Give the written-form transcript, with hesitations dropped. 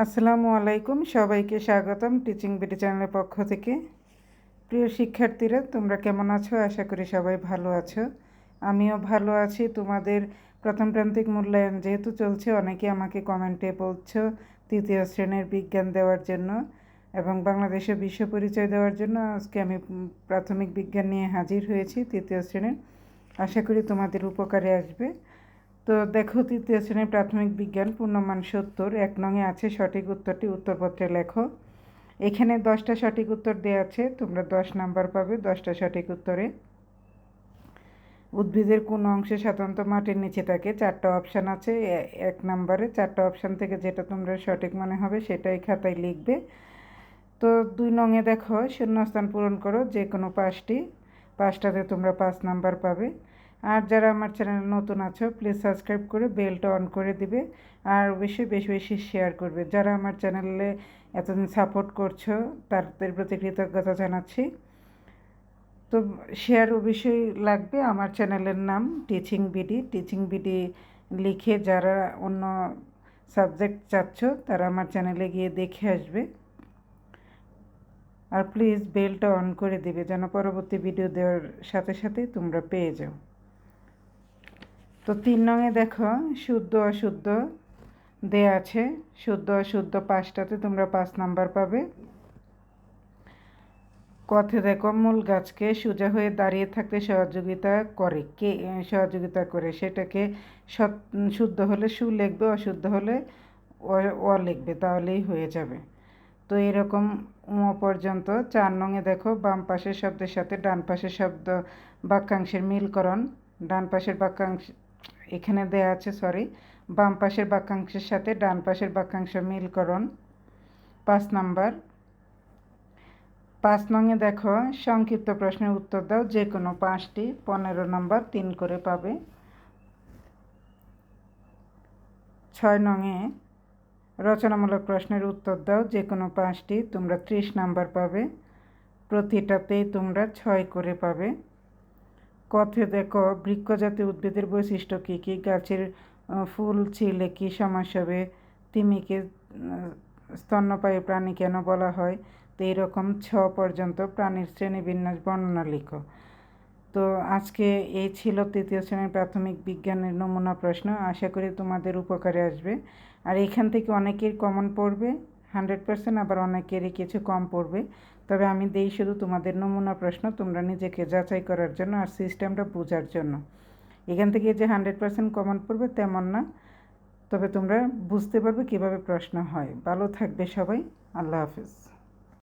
আসসালামু আলাইকুম, সবাইকে স্বাগতম টিচিং বিডি চ্যানেলের পক্ষ থেকে। প্রিয় শিক্ষার্থীরা, তোমরা কেমন আছো? আশা করি সবাই ভালো আছো। আমিও ভালো আছি। তোমাদের প্রথম প্রান্তিক মূল্যায়ন যেহেতু চলছে, অনেকে আমাকে কমেন্টে বলছো তৃতীয় শ্রেণীর বিজ্ঞান দেওয়ার জন্য এবং বাংলাদেশে বিশ্ব পরিচয় দেওয়ার জন্য। আজকে আমি প্রাথমিক বিজ্ঞান নিয়ে হাজির হয়েছি তৃতীয় শ্রেণীর। আশা করি তোমাদের উপকারে আসবে। তো দেখো, তৃতীয় শ্রেণীর প্রাথমিক বিজ্ঞান পূর্ণমান 70, 1 নংয়ে আছে সঠিক উত্তরটি। উত্তরপত্রে লেখো। এখানে 10টা সঠিক উত্তর দেওয়া আছে, তোমরা 10 নাম্বার পাবে 10টা সঠিক উত্তরে। উদ্ভিদের কোন অংশে সাধারণত মাটির নিচে থাকে? 4টা অপশান আছে 1 নাম্বারে। 4টা অপশান থেকে যেটা তোমরা সঠিক মনে হবে সেটাই খাতায় লিখবে। তো 2 নংয়ে দেখো, শূন্যস্থান পূরণ করো যে কোনো 5টাতে তোমরা 5 নাম্বার পাবে। আর যারা আমার চ্যানেলে নতুন আছো, প্লিজ সাবস্ক্রাইব করে বেলটা অন করে দিবে। আর অবশ্যই বেশি বেশি শেয়ার করবে। যারা আমার চ্যানেলে এতদিন সাপোর্ট করছো তাদের প্রতি কৃতজ্ঞতা জানাচ্ছি। তো শেয়ার অবশ্যই লাগবে। আমার চ্যানেলের নাম টিচিং বিডি লিখে যারা অন্য সাবজেক্ট চাচ্ছ তারা আমার চ্যানেলে গিয়ে দেখে আসবে। আর প্লিজ বেলটা অন করে দিবে যেন পরবর্তী ভিডিও দেওয়ার সাথে সাথে তোমরা পেয়ে যাও। তো 3 নংয়ে দেখো, শুদ্ধ অশুদ্ধ দেয়া আছে। শুদ্ধ অশুদ্ধ 5টাতে তোমরা 5 নাম্বার পাবে। কথে দেখো, মূল গাছকে সোজা হয়ে দাঁড়িয়ে থাকতে সহযোগিতা করে। কে সহযোগিতা করে? সেটাকে শুদ্ধ হলে সু লিখবে, অশুদ্ধ হলে অ লিখবে, তাহলেই হয়ে যাবে। তো এরকম পর্যন্ত। 4 নংয়ে দেখো, বাম পাশের শব্দের সাথে ডান পাশের শব্দ বাক্যাংশের মিলকরণ। ডান পাশের বাক্যাংশ এখানে দেয়া আছে, বাম পাশের বাক্যাংশের সাথে ডান পাশের বাক্যাংশের মিলকরণ। 5 নাম্বার। 5 নংয়ে দেখো, সংক্ষিপ্ত প্রশ্নের উত্তর দাও যে কোনো 5টি। 15 নাম্বার, 3 করে পাবে। 6 নংয়ে রচনামূলক প্রশ্নের উত্তর দাও যে কোনো 5টি, তোমরা 30 নাম্বার পাবে। প্রতিটাতেই তোমরা 6 করে পাবে। কথে দেখো, বৃক্ষজাতীয় উদ্ভিদের বৈশিষ্ট্য কী কী? গাছের ফুল ছিলে কী সমস্যা হবে? তিমিকে স্তন্যপায়ী প্রাণী কেন বলা হয়? তো এইরকম 6 পর্যন্ত প্রাণীর শ্রেণীবিন্যাস বর্ণনা লিখো। তো আজকে এই ছিল তৃতীয় শ্রেণীর প্রাথমিক বিজ্ঞানের নমুনা প্রশ্ন। আশা করি তোমাদের উপকারে আসবে। আর এখান থেকে অনেকের কমন পড়বে 100%, আবার অনেকেরই কিছু কম পড়বে। তবে আমি দেই শুধু তোমাদের নমুনা প্রশ্ন, তোমরা নিজেকে যাচাই করার জন্য আর সিস্টেমটা বোঝার জন্য। এখান থেকে যে 100% কমন পড়বে তেমন না, তবে তোমরা বুঝতে পারবে কীভাবে প্রশ্ন হয়। ভালো থাকবে সবাই। আল্লাহ হাফেজ।